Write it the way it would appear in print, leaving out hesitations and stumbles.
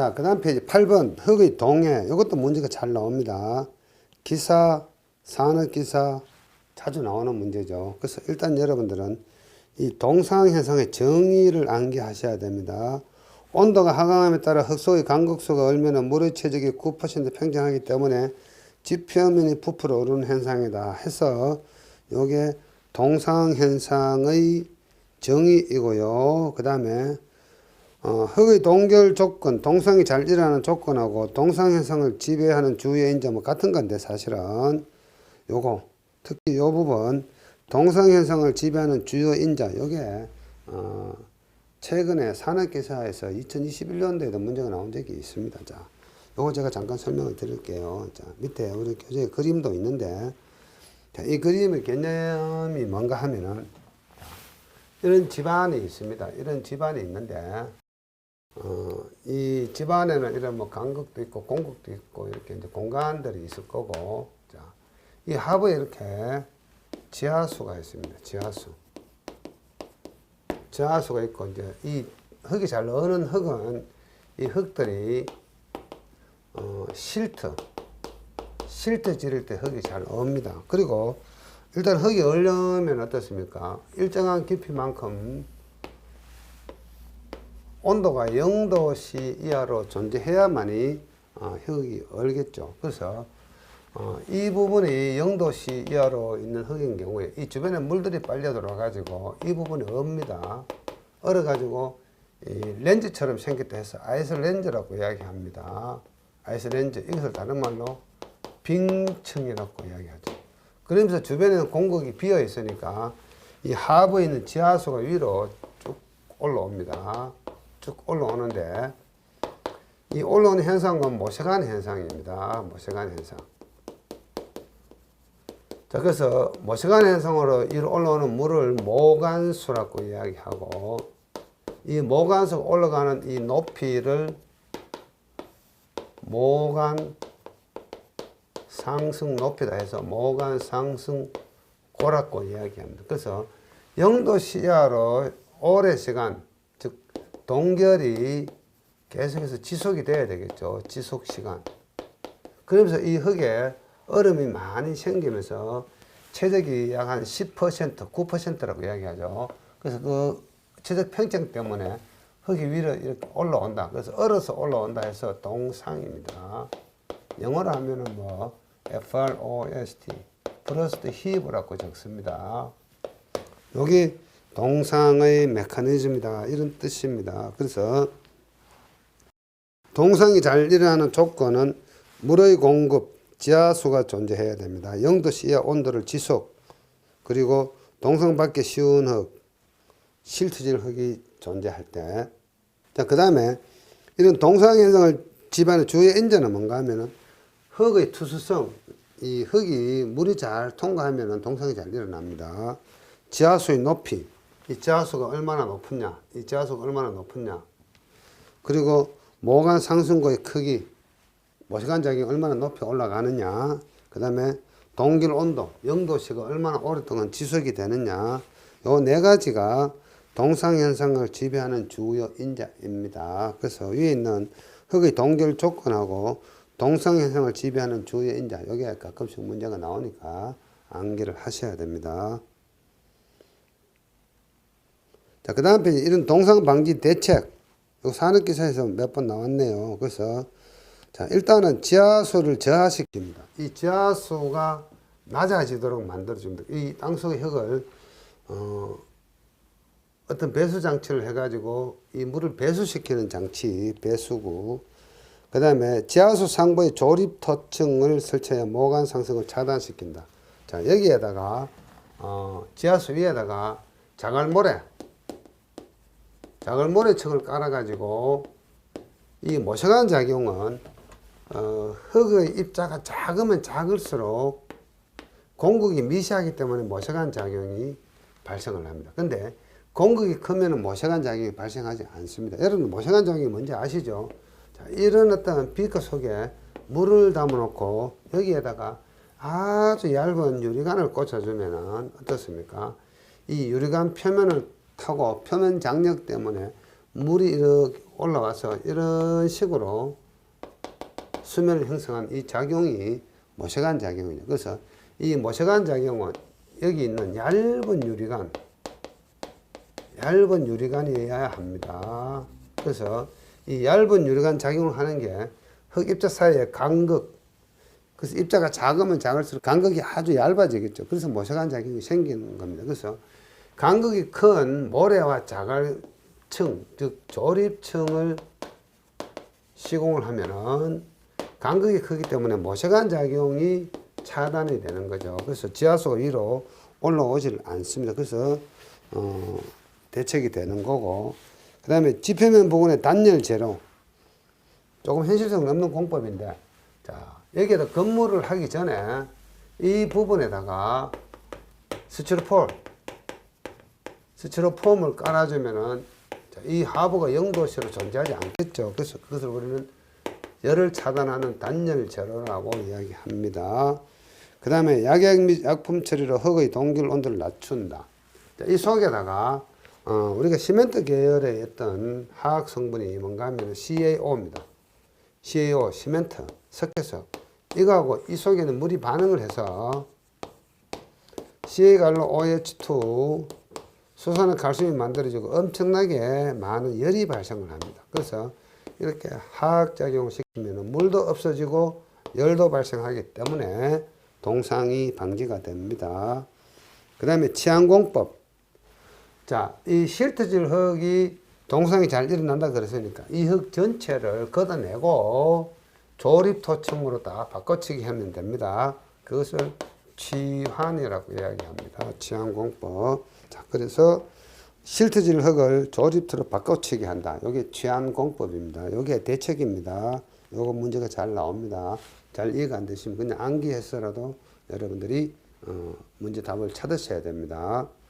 자, 그 다음 페이지 8번 흙의 동해. 이것도 문제가 잘 나옵니다. 기사, 산업기사 자주 나오는 문제죠. 그래서 일단 여러분들은 이 동상현상의 정의를 암기하셔야 됩니다. 온도가 하강함에 따라 흙 속의 강극수가 얼면 물의 체적이 9% 팽창하기 때문에 지표면이 부풀어 오르는 현상이다 해서 요게 동상현상의 정의이고요. 그 다음에 흙의 동결 조건, 동상이 잘 일어나는 조건하고 동상현상을 지배하는 주요 인자 뭐 같은 건데 사실은 요거 특히 요 부분 동상현상을 지배하는 주요 인자 요게 최근에 산업기사에서 2021년도에도 문제가 나온 적이 있습니다. 자, 요거 제가 잠깐 설명을 드릴게요. 자, 밑에 우리 교재에 그림도 있는데 자, 이 그림의 개념이 뭔가 하면은 이런 집안이 있습니다. 이런 집안이 있는데 이 집안에는 이런 뭐 간극도 있고 공극도 있고 이렇게 이제 공간들이 있을 거고 자, 이 하부에 이렇게 지하수가 있습니다. 지하수가 있고 이제 이 흙이 잘 어는 흙은 이 흙들이 실트 지를 때 흙이 잘 어입니다. 그리고 일단 흙이 얼려면 어떻습니까? 일정한 깊이만큼 온도가 0도씨 이하로 존재해야만이 흙이 얼겠죠. 그래서 이 부분이 0도씨 이하로 있는 흙인 경우에 이 주변에 물들이 빨려 들어와 가지고 이 부분이 얼습니다. 얼어 가지고 이 렌즈처럼 생겼다 해서 아이스 렌즈라고 이야기합니다. 아이스 렌즈, 이것을 다른 말로 빙층이라고 이야기하죠. 그러면서 주변에는 공극이 비어 있으니까 이 하부에 있는 지하수가 위로 쭉 올라옵니다. 쭉 올라오는데 이 올라오는 현상은 모세관 현상입니다. 모세관 현상. 자, 그래서 모세관 현상으로 위로 올라오는 물을 모관수라고 이야기하고 이 모관수가 올라가는 이 높이를 모관 상승 높이다 해서 모관 상승 고라고 이야기합니다. 그래서 0도 이하로 오랜 시간, 즉 동결이 계속해서 지속이 돼야 되겠죠. 지속 시간. 그러면서 이 흙에 얼음이 많이 생기면서 최적이 약 한 10%, 9%라고 이야기하죠. 그래서 그 최적 팽창 때문에 흙이 위로 이렇게 올라온다. 그래서 얼어서 올라온다 해서 동상입니다. 영어로 하면은 뭐 FROST, Frost Heave라고 적습니다. 여기 동상의 메커니즘이다 이런 뜻입니다. 그래서 동상이 잘 일어나는 조건은 물의 공급, 지하수가 존재해야 됩니다. 0도 이하 온도를 지속, 그리고 동상 밖에 쉬운 흙, 실트질 흙이 존재할 때. 자, 그 다음에 이런 동상 현상을 지배하는 주요 인자는 뭔가 하면은 흙의 투수성, 이 흙이 물이 잘 통과하면은 동상이 잘 일어납니다. 지하수의 높이, 이 지하수가 얼마나 높으냐, 이 지하수가 얼마나 높으냐, 그리고 모관 상승구의 크기, 모세관 자격이 얼마나 높이 올라가느냐, 그 다음에 동길 온도, 0도씨가 얼마나 오랫동안 지속이 되느냐, 요 네 가지가 동상현상을 지배하는 주요 인자입니다. 그래서 위에 있는 흙의 동결 조건하고 동상현상을 지배하는 주요 인자, 여기에 가끔씩 문제가 나오니까 암기를 하셔야 됩니다. 자, 그 다음 페이지 이런 동상방지 대책, 요 산업기사에서 몇 번 나왔네요. 그래서 자, 일단은 지하수를 저하시킵니다. 이 지하수가 낮아지도록 만들어줍니다. 이 땅속의 흙을 어떤 배수 장치를 해가지고 이 물을 배수시키는 장치, 배수구. 그 다음에 지하수 상부에 조립토층을 설치해 모관 상승을 차단시킨다. 자, 여기에다가 지하수 위에다가 자갈모래층을 깔아가지고 이 모세관 작용은 흙의 입자가 작으면 작을수록 공극이 미세하기 때문에 모세관 작용이 발생을 합니다. 근데 공극이 크면 모세관 작용이 발생하지 않습니다. 여러분 모세관 작용이 뭔지 아시죠? 자, 이런 어떤 비커 속에 물을 담아 놓고 여기에다가 아주 얇은 유리관을 꽂아주면 어떻습니까? 이 유리관 표면을 타고 표면 장력 때문에 물이 이렇게 올라와서 이런 식으로 수면을 형성한 이 작용이 모세관 작용이죠. 그래서 이 모세관 작용은 여기 있는 얇은 유리관이어야 합니다. 그래서 이 얇은 유리관 작용을 하는 게 흙 입자 사이의 간극. 그래서 입자가 작으면 작을수록 간극이 아주 얇아지겠죠. 그래서 모세관 작용이 생기는 겁니다. 그래서 간극이 큰 모래와 자갈층, 즉 조립층을 시공을 하면은 간극이 크기 때문에 모세관 작용이 차단이 되는 거죠. 그래서 지하수가 위로 올라오질 않습니다. 그래서 대책이 되는 거고, 그 다음에 지표면 부분의 단열 제로. 조금 현실성 없는 공법인데, 자, 여기에다 건물을 하기 전에 이 부분에다가 스티로폼을 깔아주면은 이 하부가 0도씨로 존재하지 않겠죠. 그래서 그것을 우리는 열을 차단하는 단열 제로라고 이야기합니다. 그 다음에 약약 및 약품 처리로 흙의 동결 온도를 낮춘다. 자, 이 속에다가 우리가 시멘트 계열의 어떤 화학 성분이 뭔가 하면 CaO입니다. CaO, 시멘트, 석회석. 이거하고 이 속에는 물이 반응을 해서 Ca갈로 OH2 수소는 칼슘이 만들어지고 엄청나게 많은 열이 발생을 합니다. 그래서 이렇게 화학작용을 시키면 물도 없어지고 열도 발생하기 때문에 동상이 방지가 됩니다. 그 다음에 치안공법. 자, 이 실트질 흙이 동상이 잘 일어난다 그랬으니까 이 흙 전체를 걷어내고 조립토층으로 다 바꿔치기 하면 됩니다. 그것을 취환이라고 이야기합니다. 취환공법. 자, 그래서 실트질 흙을 조립토로 바꿔치기 한다. 이게 취환공법입니다. 이게 대책입니다. 요거 문제가 잘 나옵니다. 잘 이해가 안 되시면 그냥 암기해서라도 여러분들이 문제 답을 찾으셔야 됩니다.